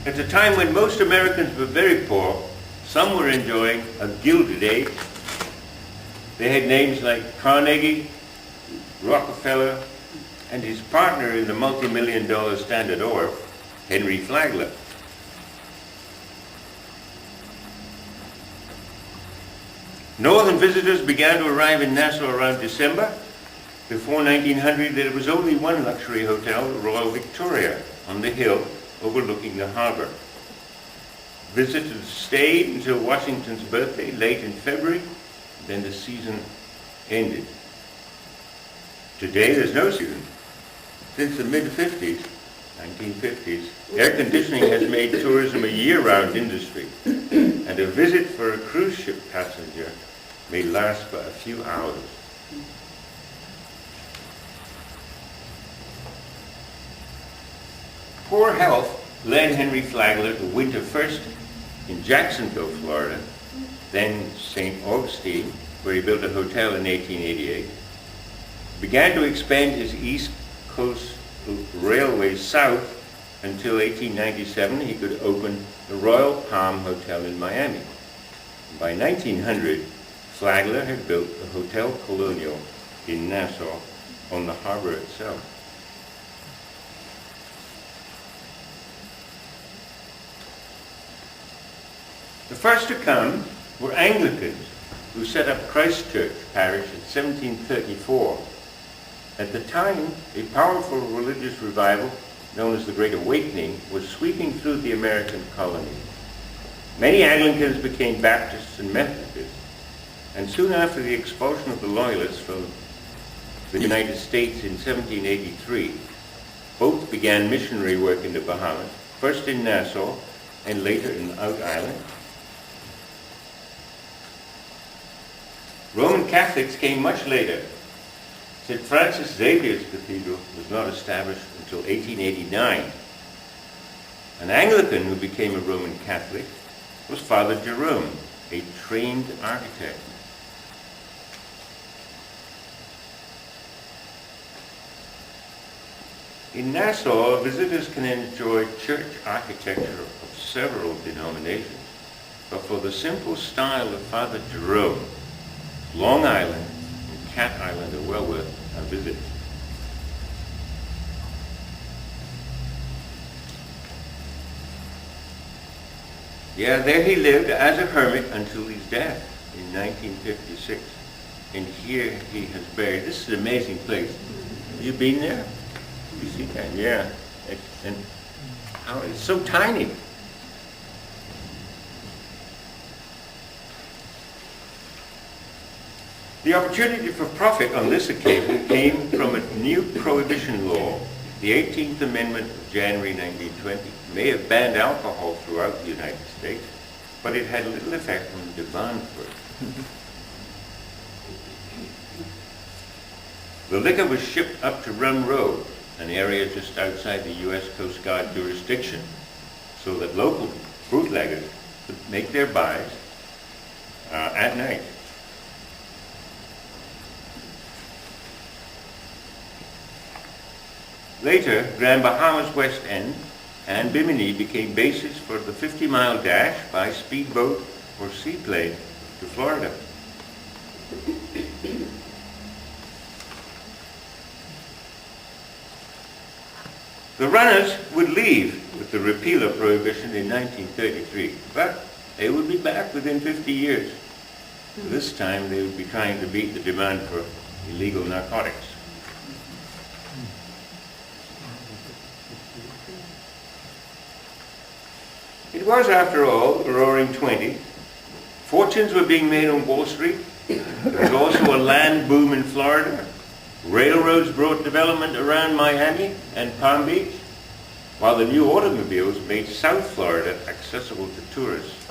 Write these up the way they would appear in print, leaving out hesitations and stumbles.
At a time when most Americans were very poor, some were enjoying a gilded age. They had names like Carnegie, Rockefeller, and his partner in the multi-million-dollar Standard Oil, Henry Flagler. Northern visitors began to arrive in Nassau around December. Before 1900, there was only one luxury hotel, the Royal Victoria, on the hill overlooking the harbor. Visitors stayed until Washington's birthday, late in February, then the season ended. Today, there's no season. Since the mid-50s, 1950s, air conditioning has made tourism a year-round industry, and a visit for a cruise ship passenger may last but a few hours. Poor health led Henry Flagler to winter first in Jacksonville, Florida, then St. Augustine, where he built a hotel in 1888, began to expand his East Coast Railway south until 1897 he could open the Royal Palm Hotel in Miami. By 1900, Flagler had built the Hotel Colonial in Nassau on the harbor itself. The first to come were Anglicans, who set up Christ Church Parish in 1734. At the time, a powerful religious revival, known as the Great Awakening, was sweeping through the American colonies. Many Anglicans became Baptists and Methodists, and soon after the expulsion of the Loyalists from the United States in 1783, both began missionary work in the Bahamas, first in Nassau and later in Out Island. Roman Catholics came much later. St. Francis Xavier's Cathedral was not established until 1889. An Anglican who became a Roman Catholic was Father Jerome, a trained architect. In Nassau, visitors can enjoy church architecture of several denominations, but for the simple style of Father Jerome, Long Island and Cat Island are well worth a visit. Yeah, there he lived as a hermit until his death in 1956. And here he has buried. This is an amazing place. Have you been there? You see that? Yeah. And how it's so tiny. The opportunity for profit on this occasion came from a new prohibition law, the 18th Amendment of January 1920. It may have banned alcohol throughout the United States, but it had little effect on the demand for it. The liquor was shipped up to Rum Row, an area just outside the U.S. Coast Guard jurisdiction, so that local bootleggers could make their buys at night. Later, Grand Bahamas West End and Bimini became bases for the 50-mile dash by speedboat or seaplane to Florida. The runners would leave with the repeal of prohibition in 1933, but they would be back within 50 years. This time they would be trying to beat the demand for illegal narcotics. It was, after all, the Roaring '20s. Fortunes were being made on Wall Street. There was also a land boom in Florida. Railroads brought development around Miami and Palm Beach, while the new automobiles made South Florida accessible to tourists.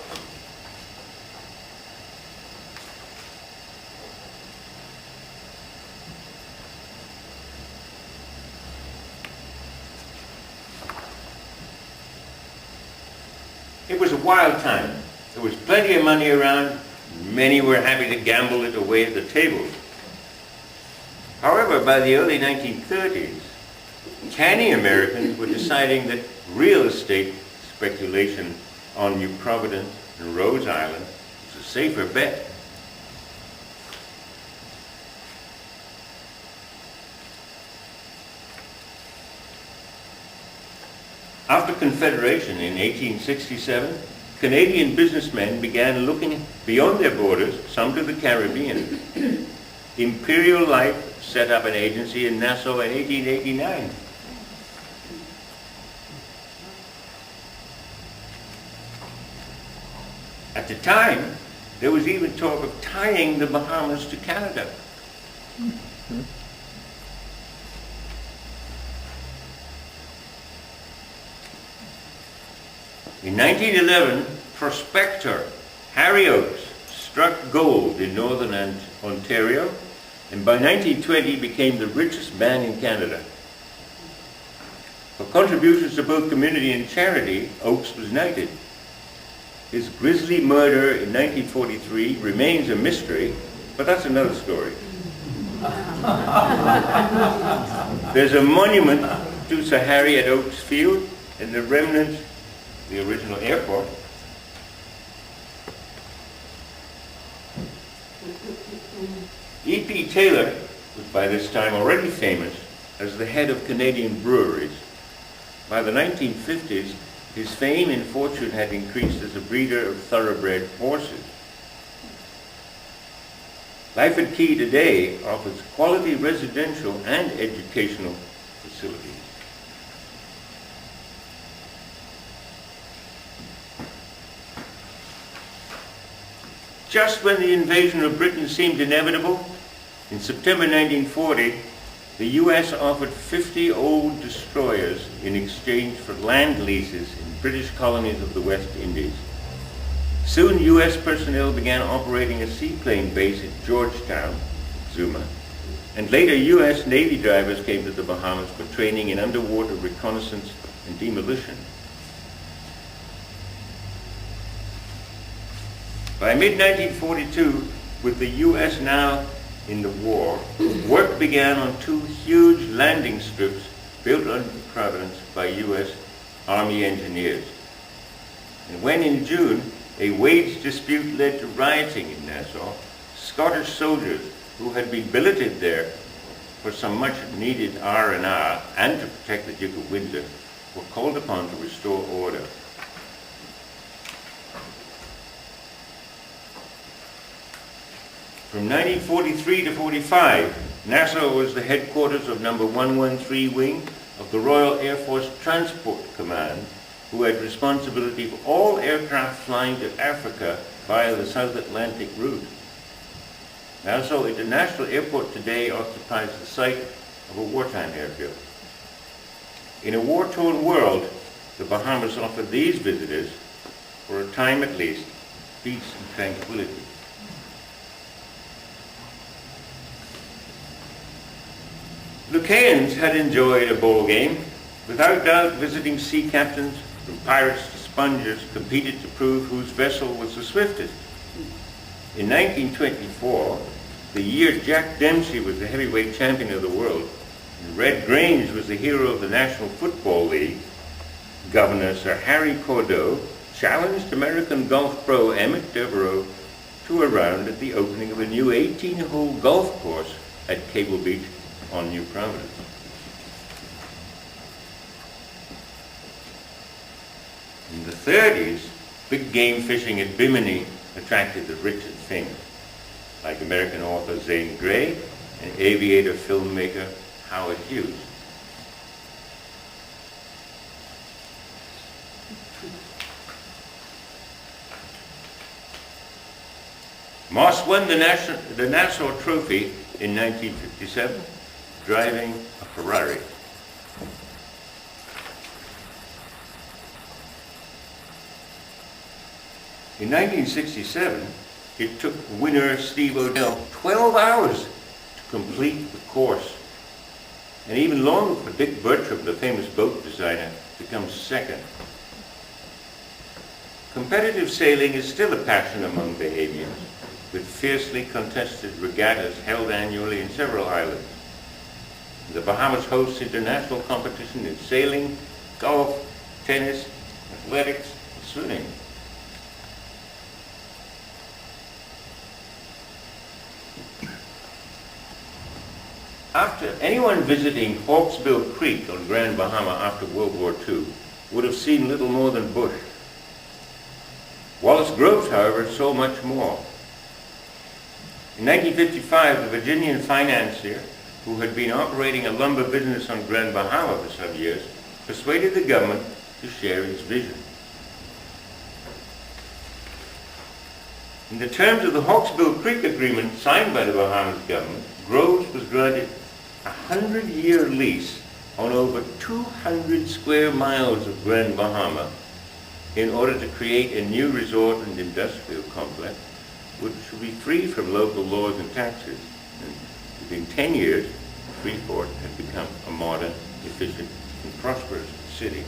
It was a wild time. There was plenty of money around. Many were happy to gamble it away at the tables. However, by the early 1930s, canny Americans were deciding that real estate speculation on New Providence and Rose Island was a safer bet. After Confederation in 1867, Canadian businessmen began looking beyond their borders, some to the Caribbean. Imperial Life set up an agency in Nassau in 1889. At the time, there was even talk of tying the Bahamas to Canada. In 1911, prospector Harry Oakes struck gold in northern Ontario, and by 1920 became the richest man in Canada. For contributions to both community and charity, Oakes was knighted. His grisly murder in 1943 remains a mystery, but that's another story. There's a monument to Sir Harry at Oakes Field, and the remnants the original airport. E.P. Taylor was by this time already famous as the head of Canadian breweries. By the 1950s, his fame and fortune had increased as a breeder of thoroughbred horses. Life at Key today offers quality residential and educational facilities. Just when the invasion of Britain seemed inevitable, in September 1940, the U.S. offered 50 old destroyers in exchange for land leases in British colonies of the West Indies. Soon, U.S. personnel began operating a seaplane base at Georgetown, Zuma, and later U.S. Navy divers came to the Bahamas for training in underwater reconnaissance and demolition. By mid-1942, with the U.S. now in the war, work began on two huge landing strips built on Providence by U.S. Army engineers. And when in June, a wage dispute led to rioting in Nassau, Scottish soldiers who had been billeted there for some much-needed R&R and to protect the Duke of Windsor were called upon to restore order. From 1943 to 45, Nassau was the headquarters of No. 113 Wing of the Royal Air Force Transport Command, who had responsibility for all aircraft flying to Africa via the South Atlantic route. Nassau International Airport today occupies the site of a wartime airfield. In a war-torn world, the Bahamas offer these visitors, for a time at least, peace and tranquility. Lucayans had enjoyed a ball game. Without doubt, visiting sea captains, from pirates to spongers, competed to prove whose vessel was the swiftest. In 1924, the year Jack Dempsey was the heavyweight champion of the world, and Red Grange was the hero of the National Football League, Governor Sir Harry Cordeaux challenged American golf pro Emmett Devereaux to a round at the opening of a new 18-hole golf course at Cable Beach on New Providence. In the 30s, big game fishing at Bimini attracted the rich and famous, like American author Zane Grey and aviator filmmaker Howard Hughes. Moss won the Nassau Trophy in 1957, driving a Ferrari. In 1967, it took winner Steve Odell 12 hours to complete the course, and even longer for Dick Bertram, the famous boat designer, to come second. Competitive sailing is still a passion among Bahamians, with fiercely contested regattas held annually in several islands. The Bahamas hosts international competition in sailing, golf, tennis, and athletics, and swimming. After anyone visiting Hawksbill Creek on Grand Bahama after World War II would have seen little more than bush. Wallace Groves, however, saw much more. In 1955, the Virginian financier, who had been operating a lumber business on Grand Bahama for some years, persuaded the government to share his vision. In the terms of the Hawksbill Creek Agreement signed by the Bahamas government, Groves was granted a 100-year lease on over 200 square miles of Grand Bahama in order to create a new resort and industrial complex which would be free from local laws and taxes. And within 10 years, Freeport had become a modern, efficient, and prosperous city.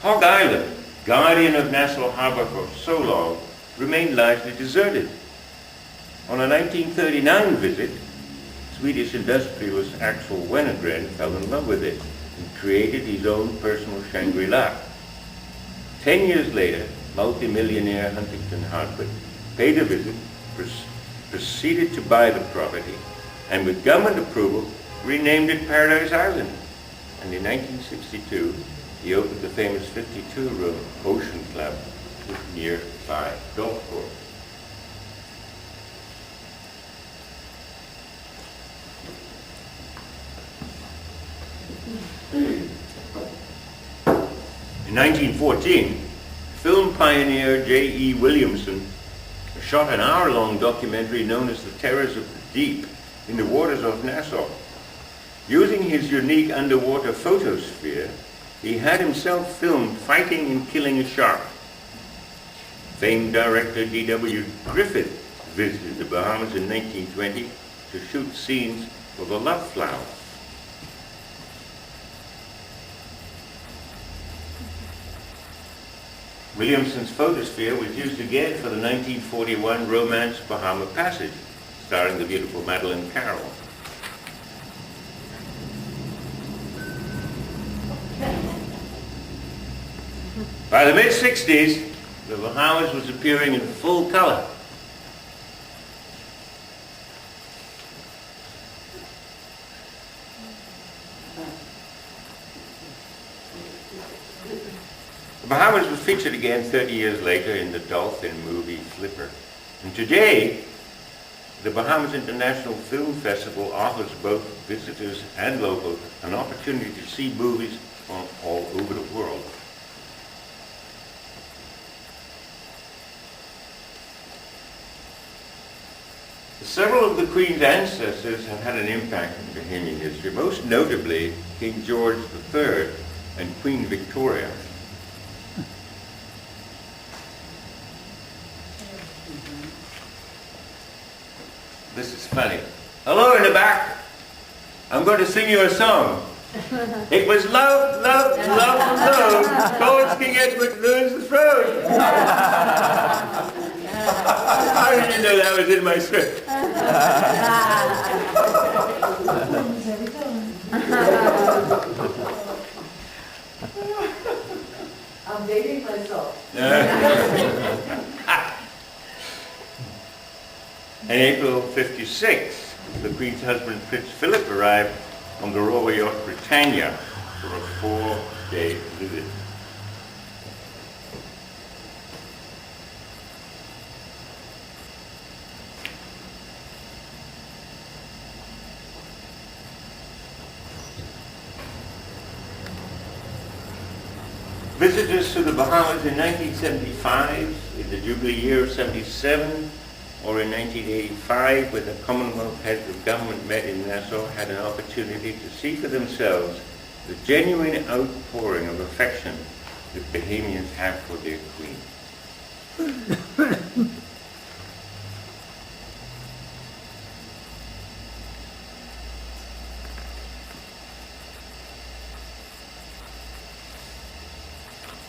Hog Island, guardian of Nassau Harbor for so long, remained largely deserted. On a 1939 visit, Swedish industrialist Axel Wennergren fell in love with it and created his own personal Shangri-La. 10 years later, multimillionaire Huntington Hartford paid a visit, proceeded to buy the property, and with government approval, renamed it Paradise Island. And in 1962, he opened the famous 52-room Ocean Club with nearby golf course. In 1914, film pioneer J.E. Williamson shot an hour-long documentary known as The Terrors of the Deep in the waters of Nassau. Using his unique underwater photosphere, he had himself filmed fighting and killing a shark. Famed director D.W. Griffith visited the Bahamas in 1920 to shoot scenes for The Love Flower. Williamson's photosphere was used again for the 1941 romance Bahama Passage, starring the beautiful Madeleine Carroll. By the mid-60s, the Bahamas was appearing in full color. The Bahamas was featured again 30 years later in the Dolphin movie Flipper. And today, the Bahamas International Film Festival offers both visitors and locals an opportunity to see movies from all over the world. Several of the Queen's ancestors have had an impact on Bahamian history, most notably King George III and Queen Victoria. This is funny. Hello in the back. I'm going to sing you a song. It was love, love, love, love. Towards King Edward loses the throne. I didn't know that was in my script. I'm dating myself. In April '56, the Queen's husband, Prince Philip, arrived on the royal yacht Britannia for a 4-day visit. Visitors to the Bahamas in 1975, in the Jubilee year of '77, or in 1985, when the Commonwealth heads of government met in Nassau, had an opportunity to see for themselves the genuine outpouring of affection that Bahamians have for their Queen.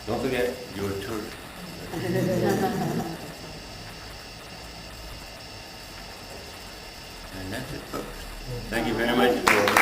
Don't forget, you're a tourist. And that's it, folks. Thank you very much for